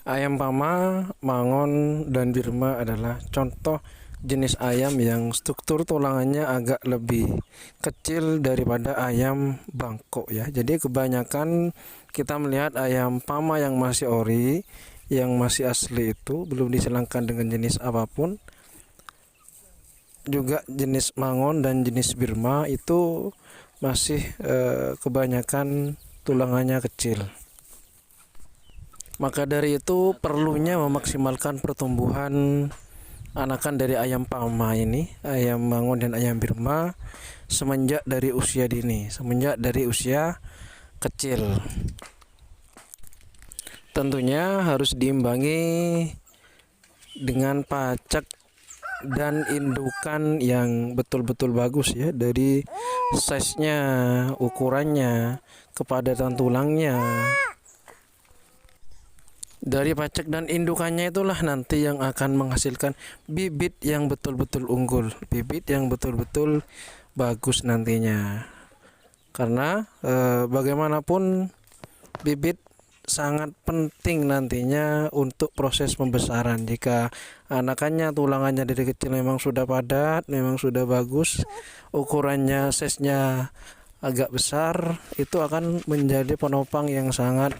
Ayam Pama, Mangon, dan Birma adalah contoh jenis ayam yang struktur tulangannya agak lebih kecil daripada ayam Bangkok ya. Jadi kebanyakan kita melihat ayam Pama yang masih ori, yang masih asli itu belum diselangkan dengan jenis apapun. Juga jenis Mangon dan jenis Birma itu masih kebanyakan tulangannya kecil. Maka dari itu perlunya memaksimalkan pertumbuhan anakan dari ayam Pama ini, ayam Mangon dan ayam Birma semenjak dari usia dini, semenjak dari usia kecil. Tentunya harus diimbangi dengan pacak dan indukan yang betul-betul bagus ya, dari size-nya, ukurannya, kepadatan tulangnya. Dari pacak dan indukannya itulah nanti yang akan menghasilkan bibit yang betul-betul unggul, bibit yang betul-betul bagus nantinya. Karena bagaimanapun bibit sangat penting nantinya untuk proses pembesaran. Jika anakannya tulangannya dari kecil memang sudah padat, memang sudah bagus, ukurannya, size-nya agak besar, itu akan menjadi penopang yang sangat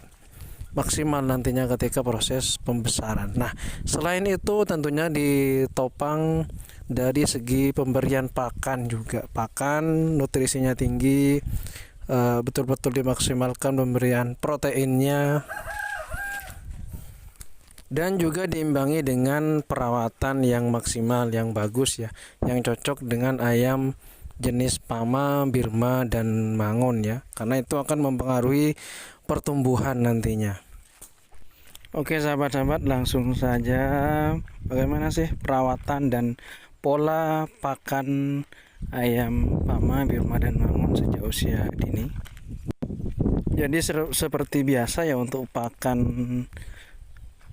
maksimal nantinya ketika proses pembesaran. Nah, selain itu tentunya ditopang dari segi pemberian pakan juga. Pakan nutrisinya tinggi, betul-betul dimaksimalkan pemberian proteinnya, dan juga diimbangi dengan perawatan yang maksimal, yang bagus ya, yang cocok dengan ayam jenis Pama, Birma, dan Mangon ya, karena itu akan mempengaruhi pertumbuhan nantinya. Oke sahabat-sahabat, langsung saja bagaimana sih perawatan dan pola pakan ayam Pama, Birma, dan Mangon sejak usia dini. Jadi seperti biasa ya, untuk pakan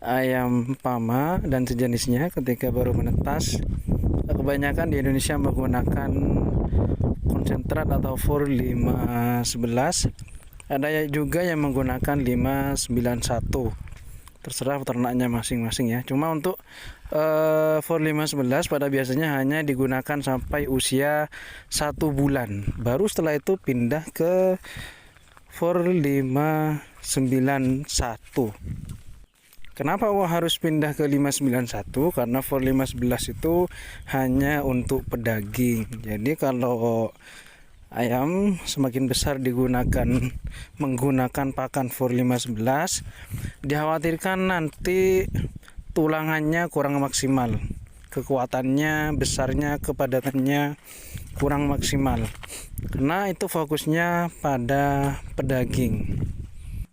ayam Pama dan sejenisnya ketika baru menetas, kebanyakan di Indonesia menggunakan konsentrat atau FOR 511. Ada juga yang menggunakan 591. Terserah peternaknya masing-masing ya. Cuma untuk FOR 511 pada biasanya hanya digunakan sampai usia 1 bulan. Baru setelah itu pindah ke FOR 591. Kenapa harus pindah ke 591? Karena FOR 511 itu hanya untuk pedaging. Jadi kalau ayam semakin besar menggunakan pakan FOR 511, dikhawatirkan nanti tulangannya kurang maksimal, kekuatannya, besarnya, kepadatannya kurang maksimal, karena itu fokusnya pada pedaging.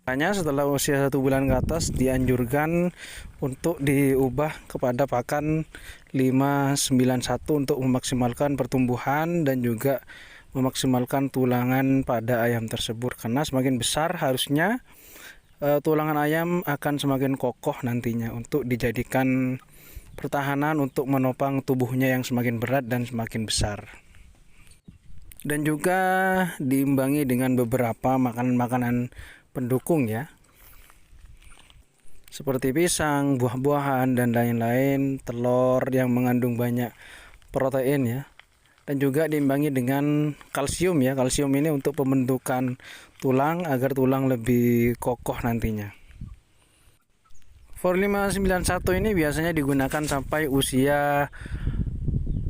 Makanya setelah usia 1 bulan ke atas dianjurkan untuk diubah kepada pakan 591 untuk memaksimalkan pertumbuhan dan juga memaksimalkan tulangan pada ayam tersebut, karena semakin besar harusnya tulangan ayam akan semakin kokoh nantinya untuk dijadikan pertahanan untuk menopang tubuhnya yang semakin berat dan semakin besar. Dan juga diimbangi dengan beberapa makanan-makanan pendukung ya, seperti pisang, buah-buahan, dan lain-lain, telur yang mengandung banyak protein ya. Dan juga diimbangi dengan kalsium ya. Kalsium ini untuk pembentukan tulang agar tulang lebih kokoh nantinya. FOR 591 ini biasanya digunakan sampai usia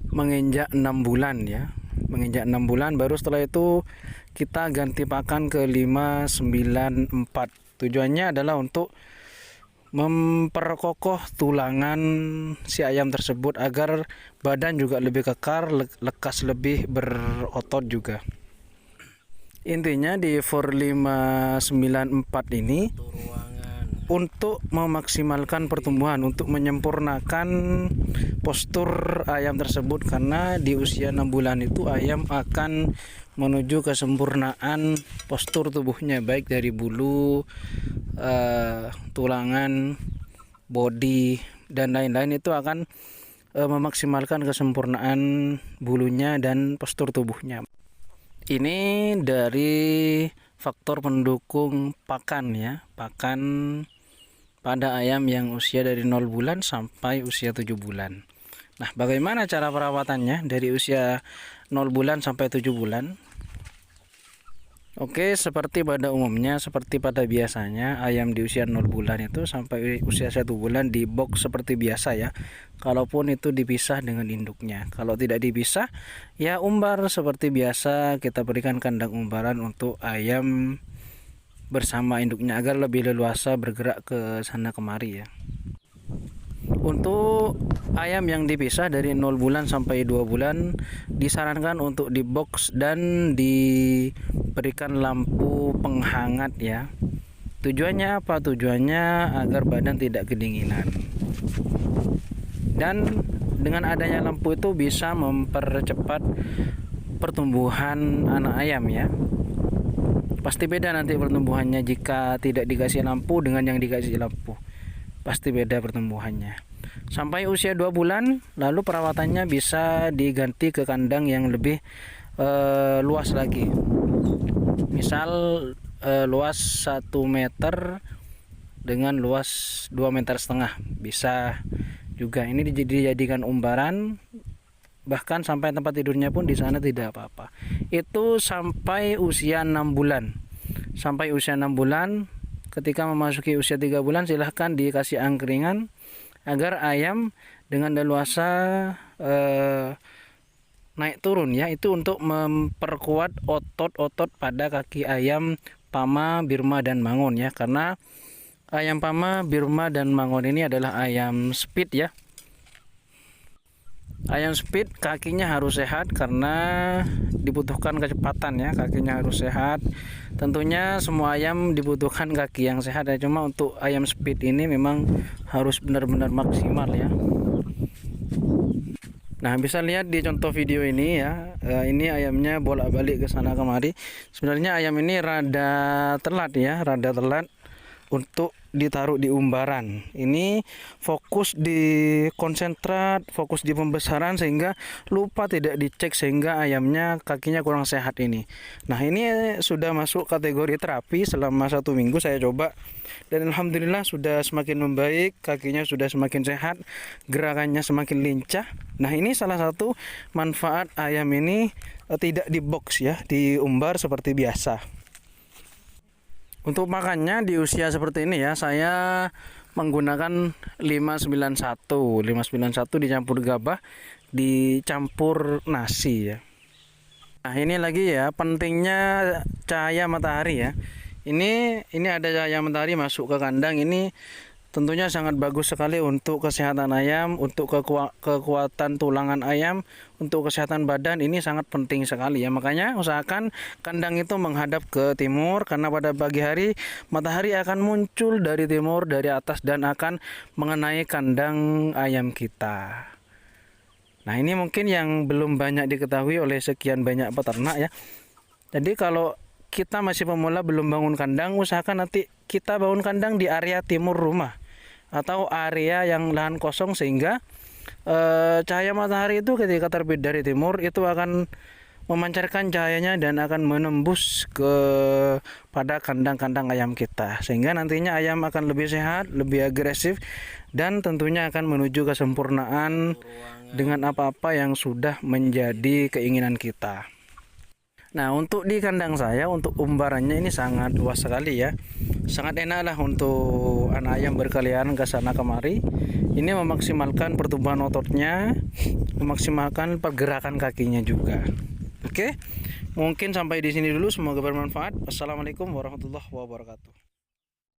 menginjak 6 bulan ya. Menginjak 6 bulan baru setelah itu kita ganti pakan ke 594. Tujuannya adalah untuk memperkokoh tulangan si ayam tersebut agar badan juga lebih kekar, lekas, lebih berotot juga. Intinya di FOR 594 ini untuk memaksimalkan pertumbuhan, untuk menyempurnakan postur ayam tersebut, karena di usia 6 bulan itu ayam akan menuju kesempurnaan postur tubuhnya, baik dari bulu, tulangan, body, dan lain-lain. Itu akan memaksimalkan kesempurnaan bulunya dan postur tubuhnya. Ini dari faktor pendukung pakan ya, pakan pada ayam yang usia dari 0 bulan sampai usia 7 bulan. Nah, bagaimana cara perawatannya dari usia 0 bulan sampai 7 bulan? Oke, seperti pada umumnya, seperti pada biasanya, ayam di usia 0 bulan itu sampai usia 1 bulan di box seperti biasa ya. Kalaupun itu dipisah dengan induknya. Kalau tidak dipisah, ya umbar seperti biasa, kita berikan kandang umbaran untuk ayam bersama induknya agar lebih leluasa bergerak ke sana kemari ya. Untuk ayam yang dipisah dari 0 bulan sampai 2 bulan disarankan untuk di box dan diberikan lampu penghangat ya. Tujuannya apa? Tujuannya agar badan tidak kedinginan. Dan dengan adanya lampu itu bisa mempercepat pertumbuhan anak ayam ya. Pasti beda nanti pertumbuhannya jika tidak dikasih lampu dengan yang dikasih lampu. Pasti beda pertumbuhannya. Sampai usia 2 bulan lalu perawatannya bisa diganti ke kandang yang lebih luas lagi. Misal luas 1 meter dengan luas 2,5 meter bisa juga. Ini dijadikan umbaran, bahkan sampai tempat tidurnya pun di sana tidak apa-apa. Itu sampai usia 6 bulan. Sampai usia 6 bulan, ketika memasuki usia 3 bulan silahkan dikasih angkringan agar ayam dengan leluasa naik turun ya. Itu untuk memperkuat otot-otot pada kaki ayam Pama, Birma dan Mangon ya, karena ayam Pama, Birma dan Mangon ini adalah ayam speed ya. Ayam speed kakinya harus sehat karena dibutuhkan kecepatan ya, kakinya harus sehat. Tentunya semua ayam dibutuhkan kaki yang sehat ya, cuma untuk ayam speed ini memang harus benar-benar maksimal ya. Nah, bisa lihat di contoh video ini ya, ini ayamnya bolak-balik ke sana kemari. Sebenarnya ayam ini rada telat ya, rada telat untuk ditaruh di umbaran. Ini fokus di konsentrat, fokus di pembesaran sehingga lupa tidak dicek sehingga ayamnya kakinya kurang sehat ini. Nah, ini sudah masuk kategori terapi selama 1 minggu saya coba dan alhamdulillah sudah semakin membaik, kakinya sudah semakin sehat, gerakannya semakin lincah. Nah, ini salah satu manfaat ayam ini tidak di box ya, diumbar seperti biasa. Untuk makannya di usia seperti ini ya, saya menggunakan 591 dicampur gabah, dicampur nasi ya. Nah, ini lagi ya, pentingnya cahaya matahari ya. Ini ada cahaya matahari masuk ke kandang, ini tentunya sangat bagus sekali untuk kesehatan ayam, untuk kekuatan tulangan ayam, untuk kesehatan badan. Ini sangat penting sekali ya. Makanya usahakan kandang itu menghadap ke timur, karena pada pagi hari matahari akan muncul dari timur, dari atas, dan akan mengenai kandang ayam kita. Nah, ini mungkin yang belum banyak diketahui oleh sekian banyak peternak ya. Jadi kalau kita masih pemula belum bangun kandang, usahakan nanti kita bangun kandang di area timur rumah atau area yang lahan kosong, sehingga cahaya matahari itu ketika terbit dari timur itu akan memancarkan cahayanya dan akan menembus ke pada kandang-kandang ayam kita, sehingga nantinya ayam akan lebih sehat, lebih agresif, dan tentunya akan menuju kesempurnaan dengan apa-apa yang sudah menjadi keinginan kita. Nah, untuk di kandang saya, untuk umbarannya ini sangat luas sekali ya. Sangat enak lah untuk anak ayam berkeliaran ke sana kemari. Ini memaksimalkan pertumbuhan ototnya, memaksimalkan pergerakan kakinya juga. Oke, mungkin sampai di sini dulu. Semoga bermanfaat. Wassalamualaikum warahmatullahi wabarakatuh.